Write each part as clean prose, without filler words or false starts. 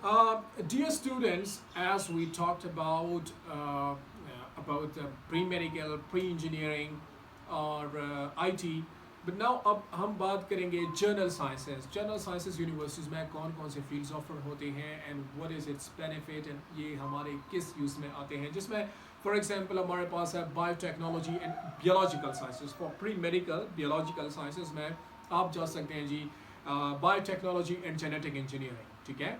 Dear students, as we talked about pre-medical, pre-engineering اور IT, but now اب ہم بات کریں گے general sciences. General sciences universities میں کون کون سے فیلڈز آفر ہوتے ہیں and what is its benefit and یہ ہمارے کس یوز میں آتے ہیں, جس میں فار ایگزامپل ہمارے پاس ہے biotechnology and biological sciences. For pre medical biological sciences میں آپ جا سکتے ہیں جی biotechnology and genetic engineering. ٹھیک ہے,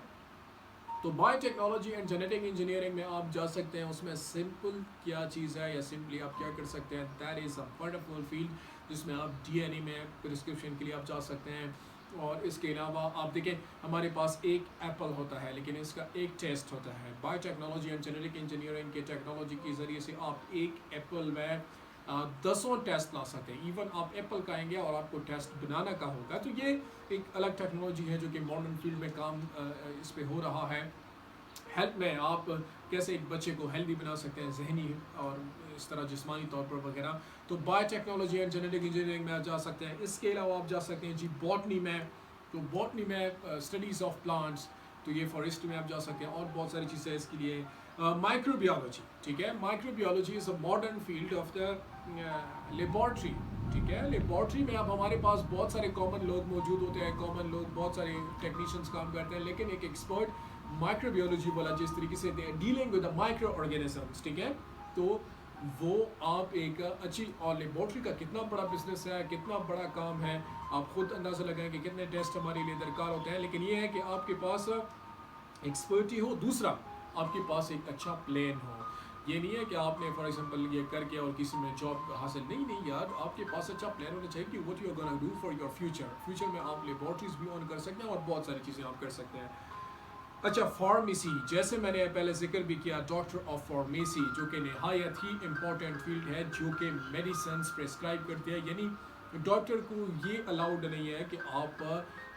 تو biotechnology and genetic engineering میں آپ جا سکتے ہیں. اس میں سمپل کیا چیز ہے یا سمپلی آپ کیا کر سکتے ہیں, that is a wonderful field جس میں آپ DNA میں پرسکرپشن کے لیے آپ جا سکتے ہیں. اور اس کے علاوہ آپ دیکھیں ہمارے پاس ایک ایپل ہوتا ہے لیکن اس کا ایک ٹیسٹ ہوتا ہے. Biotechnology and genetic engineering کے ٹیکنالوجی کے ذریعے سے آپ ایک ایپل میں 10 ٹیسٹ لا سکتے ہیں. ایون آپ ایپل کھائیں گے اور آپ کو ٹیسٹ بنانا کا ہوگا, تو یہ ایک الگ ٹیکنالوجی ہے جو کہ ماڈرن فیلڈ میں کام اس پہ ہو رہا ہے. ہیلتھ میں آپ کیسے ایک بچے کو ہیلدی بنا سکتے ہیں ذہنی اور اس طرح جسمانی طور پر وغیرہ, تو biotechnology and genetic engineering میں آپ جا سکتے ہیں. اس کے علاوہ آپ جا سکتے ہیں جی باٹنی میں, تو باٹنی میں اسٹڈیز آف پلانٹس, تو یہ فارسٹ میں آپ جا سکتے ہیں اور بہت ساری چیزیں اس کے لیے. مائکرو بیولوجی, ٹھیک ہے, micro biology is a modern field of the laboratory. ٹھیک ہے, لیبارٹری میں اب ہمارے پاس بہت سارے کامن لوگ موجود ہوتے ہیں, کامن لوگ بہت سارے ٹیکنیشینس کام کرتے ہیں, لیکن ایک ایکسپرٹ مائکرو بیولوجی والا جس طریقے سے dealing with the micro organisms, ٹھیک ہے, تو وہ آپ ایک اچھی, اور لیبارٹری کا کتنا بڑا بزنس ہے, کتنا بڑا کام ہے, آپ خود اندازہ لگائیں کہ کتنے ٹیسٹ ہمارے لیے درکار ہوتے ہیں. لیکن یہ ہے کہ آپ کے پاس ایکسپرٹی ہو, دوسرا آپ کے پاس ایک اچھا پلان ہو. یہ نہیں ہے کہ آپ نے فار ایگزامپل یہ کر کے اور کسی میں جاب حاصل نہیں یار, آپ کے پاس اچھا پلان ہونا چاہیے کہ what you are gonna do for your future میں آپ لیبارٹریز بھی آن کر سکتے ہیں اور بہت ساری چیزیں آپ کر سکتے ہیں. اچھا, فارمیسی, جیسے میں نے پہلے ذکر بھی کیا, ڈاکٹر آف فارمیسی جو کہ نہایت ہی امپورٹنٹ فیلڈ ہے, جو کہ میڈیسنس پرسکرائب کرتے ہیں. یعنی ڈاکٹر کو یہ الاؤڈ نہیں ہے کہ آپ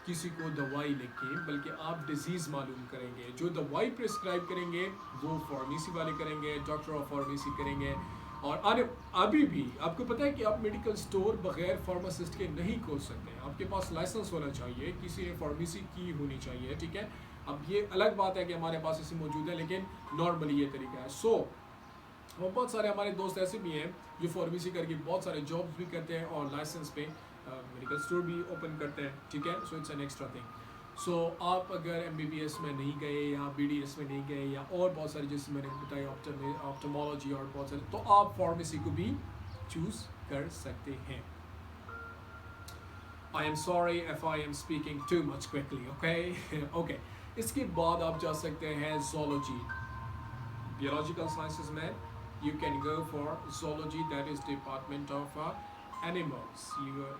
کسی کو دوائی لکھیں, بلکہ آپ ڈیزیز معلوم کریں گے. جو دوائی پرسکرائب کریں گے وہ فارمیسی والے کریں گے, ڈاکٹر آف فارمیسی کریں گے. اور ابھی بھی آپ کو پتہ ہے کہ آپ میڈیکل اسٹور بغیر فارماسسٹ کے نہیں کھول سکتے ہیں, آپ کے پاس لائسنس ہونا چاہیے, کسی نے فارمیسی کی ہونی چاہیے. ٹھیک ہے, اب یہ الگ بات ہے کہ ہمارے پاس اسے موجود ہے, لیکن نارملی یہ طریقہ ہے. سو اور بہت سارے ہمارے دوست ایسے بھی ہیں جو فارمیسی کر کے بہت سارے جابس بھی کرتے ہیں اور لائسنس پہ میڈیکل اسٹور بھی اوپن کرتے ہیں. ٹھیک ہے, so it's an extra thing. So آپ اگر MBBS میں نہیں گئے یا BDS میں نہیں گئے یا اور بہت ساری جیسے میں نے بتایا آپٹمالوجی اور بہت سارے, تو آپ فارمیسی کو بھی چوز کر سکتے ہیں. I am sorry if I am speaking too much quickly, okay? Okay. اس کے بعد آپ جا سکتے ہیں زولوجی. بیولوجیکل سائنسز میں you can go for zoology, that is department of animals.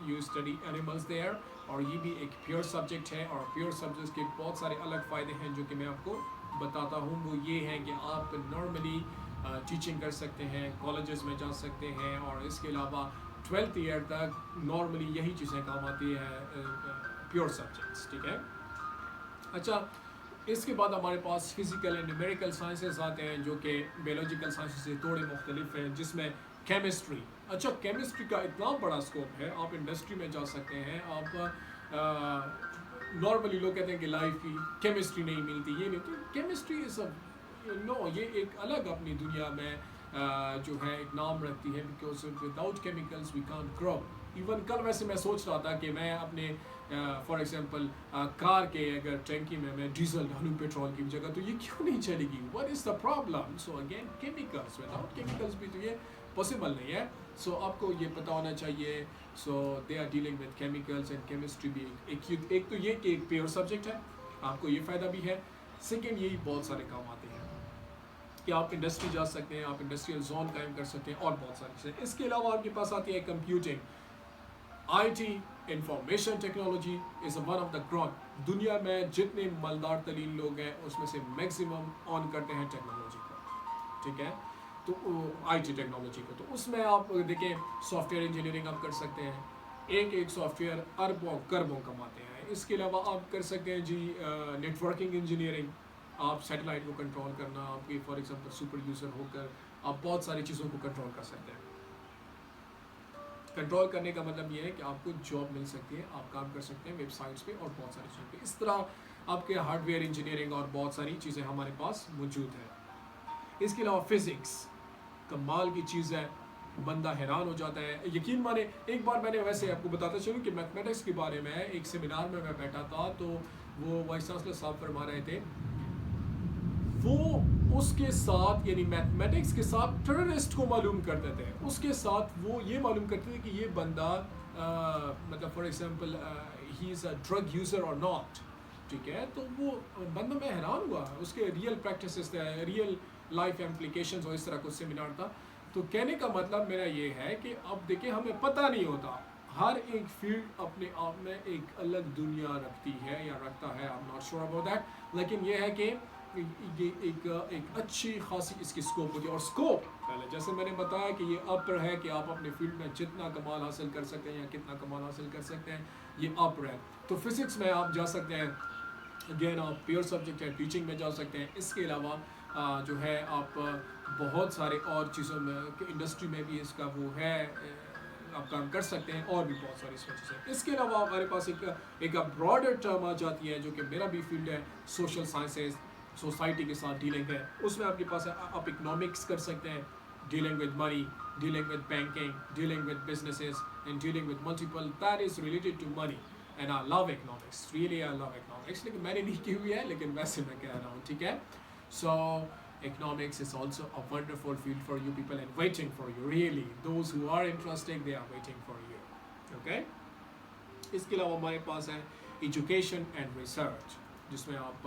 You study animals there, اور یہ بھی ایک پیور سبجیکٹ ہے, اور پیور سبجیکٹ کے بہت سارے الگ فائدے ہیں جو کہ میں آپ کو بتاتا ہوں. وہ یہ ہیں کہ آپ نارملی ٹیچنگ کر سکتے ہیں, کالجز میں جا سکتے ہیں, اور اس کے علاوہ 12th ایئر تک نارملی یہی چیزیں کام آتی ہیں, پیور سبجیکٹس. ٹھیک ہے, اچھا, اس کے بعد ہمارے پاس فزیکل اینڈ نیومیریکل سائنسز آتے ہیں جو کہ بیولوجیکل سائنسز سے تھوڑے مختلف ہیں, جس میں کیمسٹری. اچھا, کیمسٹری کا اتنا بڑا اسکوپ ہے, آپ انڈسٹری میں جا سکتے ہیں. آپ نارملی لوگ کہتے ہیں کہ لائف کی کیمسٹری نہیں ملتی, یہ نہیں, تو کیمسٹری از نو, یہ ایک الگ اپنی دنیا میں جو ہے ایک نام رکھتی ہے, because without chemicals we can't grow. Even کل ویسے میں سوچ رہا تھا کہ میں اپنے فار ایگزامپل کار کے اگر ٹینکی میں ڈیزل ڈالوں پیٹرول کی جگہ, تو یہ کیوں نہیں چلے گی, what is the problem? So again chemicals, without chemicals بھی تو یہ پاسبل نہیں ہے. سو آپ کو یہ پتہ ہونا چاہیے. So they are dealing with chemicals and chemistry بھی ایک تو یہ کہ ایک پیور سبجیکٹ ہے, آپ کو یہ فائدہ بھی ہے. سیکنڈ, یہی بہت سارے کام آتے ہیں کہ آپ انڈسٹری جا سکتے ہیں, آپ انڈسٹریل زون قائم کر سکتے ہیں, اور بہت ساری چیزیں. اس کے علاوہ آپ کے پاس آتی ہے computing. IT information technology is one of the ground. دنیا میں جتنے مالدار ترین لوگ ہیں اس میں سے میکسیمم آن کرتے ہیں ٹیکنالوجی کو. ٹھیک ہے, تو IT ٹیکنالوجی کو, تو اس میں آپ دیکھیں سافٹ ویئر انجینئرنگ آپ کر سکتے ہیں, ایک سافٹ ویئر اربوں کربوں کماتے ہیں. اس کے علاوہ آپ کر سکتے ہیں جی نیٹ ورکنگ انجینئرنگ, آپ سیٹلائٹ کو کنٹرول کرنا, آپ کی فار ایگزامپل سپر یوزر ہو کر آپ بہت ساری چیزوں کو کنٹرول کر سکتے ہیں. کنٹرول کرنے کا مطلب یہ ہے کہ آپ کو جاب مل سکتی ہے, آپ کام کر سکتے ہیں ویب سائٹس پہ اور بہت ساری چیزوں پہ. اس طرح آپ کے ہارڈ ویئر انجینئرنگ اور بہت ساری چیزیں ہمارے پاس موجود ہیں. اس کے علاوہ فزکس کمال کی چیز ہے, بندہ حیران ہو جاتا ہے. یقین مانے ایک بار میں نے ویسے آپ کو بتاتا چلوں کہ میتھمیٹکس کے بارے میں ایک سیمینار میں بیٹھا تھا, تو وہ وائس چانسلر صاحب فرما رہے تھے وہ اس کے ساتھ یعنی میتھمیٹکس کے ساتھ ٹیررسٹ کو معلوم کرتے تھے, اس کے ساتھ وہ یہ معلوم کرتے تھے کہ یہ بندہ مطلب for example he is a drug user اور ناٹ, ٹھیک ہے. تو وہ بندہ میں حیران ہوا, اس کے ریئل پریکٹسز تھے, ریئل لائف امپلیکیشنز اور اس طرح کچھ سیمینار تھا. تو کہنے کا مطلب میرا یہ ہے کہ اب دیکھیں ہمیں پتہ نہیں ہوتا, ہر ایک فیلڈ اپنے آپ میں ایک الگ دنیا رکھتی ہے یا رکھتا ہے, I'm not sure about that, لیکن یہ ہے کہ یہ ایک اچھی خاصی اس کی اسکوپ ہوتی ہے. اور اسکوپ پہلے جیسے میں نے بتایا کہ یہ اپر ہے کہ آپ اپنے فیلڈ میں جتنا کمال حاصل کر سکتے ہیں یا کتنا کمال حاصل کر سکتے ہیں, یہ اپر ہے. تو فزکس میں آپ جا سکتے ہیں, اگین آپ پیور سبجیکٹ ہے, ٹیچنگ میں جا سکتے ہیں. اس کے علاوہ جو ہے آپ بہت سارے اور چیزوں میں انڈسٹری میں بھی اس کا وہ ہے, آپ کام کر سکتے ہیں, اور بھی بہت ساری چیزیں. اس کے علاوہ ہمارے پاس ایک براڈر ٹرم آ جاتی ہے جو کہ میرا بھی فیلڈ ہے, سوشل سائنسز, سوسائٹی کے ساتھ ڈیلنگ ہے. اس میں آپ کے پاس آپ اکنامکس کر سکتے ہیں, dealing with money, dealing with banking, dealing with businesses and dealing with multiple, that is related to money. And I love economics, really I love economics, لیکن میں نے نہیں کی ہوئی ہے, لیکن ویسے میں کہہ رہا ہوں, ٹھیک ہے. سو economics is also a wonderful field for you people and waiting for you, really. Those who are interested, they are waiting for you. Okay? اس کے علاوہ ہمارے پاس ہے ایجوکیشن اینڈ ریسرچ, جس میں آپ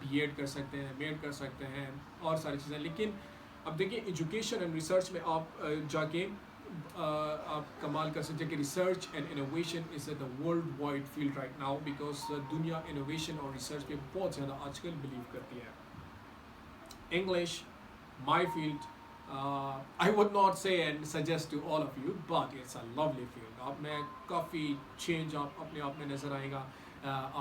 بی ایڈ کر سکتے ہیں, ایم ایڈ کر سکتے ہیں, اور ساری چیزیں. لیکن اب دیکھیں ایجوکیشن اینڈ ریسرچ میں آپ جا کے آپ کمال کر سکتے ہیں کہ research and innovation is the world wide field right now, because دنیا انوویشن اور ریسرچ پہ بہت زیادہ آج کل بلیو کرتی ہے. English, my field, I would not say and suggest to all of you, but it's a lovely field. آپ میں کافی چینج آپ اپنے آپ میں نظر آئے گا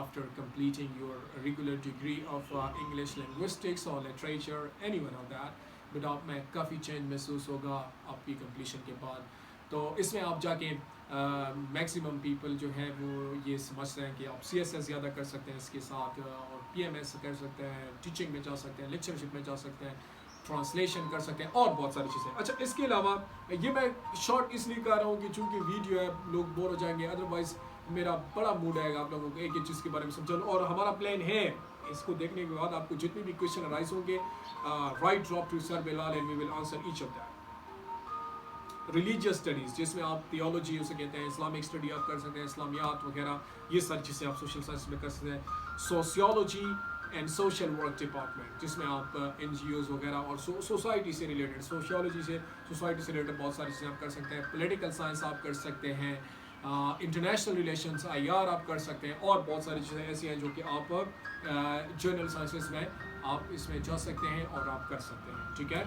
after completing your regular degree of English linguistics or literature, any one of that, but آپ میں کافی چینج محسوس ہوگا آپ کی کمپلیشن کے بعد. تو اس میں آپ جا کے میکسیمم پیپل جو ہے وہ یہ سمجھتے ہیں کہ آپ سی ایس ایس زیادہ کر سکتے ہیں اس کے ساتھ, اور پی ایم ایس کر سکتے ہیں, ٹیچنگ میں جا سکتے ہیں, لیکچرشپ میں جا سکتے ہیں, ٹرانسلیشن کر سکتے ہیں, اور بہت ساری چیزیں. اچھا, اس کے علاوہ یہ میں شارٹ اس لیے کر رہا ہوں کہ چونکہ ویڈیو ہے لوگ بور ہو جائیں گے, ادروائز میرا بڑا موڈ آئے گا آپ لوگوں کو ایک ایک چیز کے بارے میں سمجھانا. اور ہمارا پلان ہے اس کو دیکھنے کے بعد آپ کو جتنے بھی کویشچن ارائز ہوں گے, right drop to sir Bilal and we will answer each of that. Religious studies جس میں آپ تھیولوجی اسے کہتے ہیں, اسلامک اسٹڈی آپ کر سکتے ہیں, اسلامیات وغیرہ, یہ ساری چیزیں آپ سوشل سائنس میں کر سکتے ہیں. Sociology and social work department, جس میں آپ این جی اوز وغیرہ اور سوسائٹی سے ریلیٹڈ, سوشیولوجی سے سوسائٹی سے ریلیٹڈ بہت ساری چیزیں آپ کر سکتے ہیں. پولیٹیکل سائنس آپ کر سکتے ہیں, انٹرنیشنل ریلیشنس آئی آر آپ کر سکتے ہیں, اور بہت ساری چیزیں ایسی ہیں جو کہ آپ جنرل سائنسز میں آپ اس میں جا سکتے ہیں اور آپ کر سکتے ہیں, ٹھیک ہے.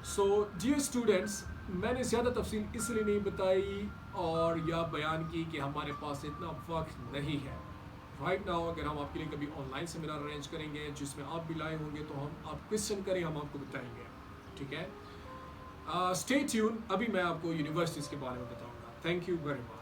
سو ڈیئر اسٹوڈنٹس, میں نے زیادہ تفصیل اس لیے نہیں بتائی اور یا بیان کی کہ ہمارے پاس اتنا وقت نہیں ہے رائٹ ناؤ. اگر ہم آپ کے لیے کبھی آن لائن سیمینار ارینج کریں گے جس میں آپ بھی لائے ہوں گے تو ہم آپ کویشچن کریں, ہم آپ کو بتائیں گے, ٹھیک ہے. اسٹے ٹیون, ابھی میں آپ کو یونیورسٹیز کے بارے میں بتاؤں گا. Thank you very much.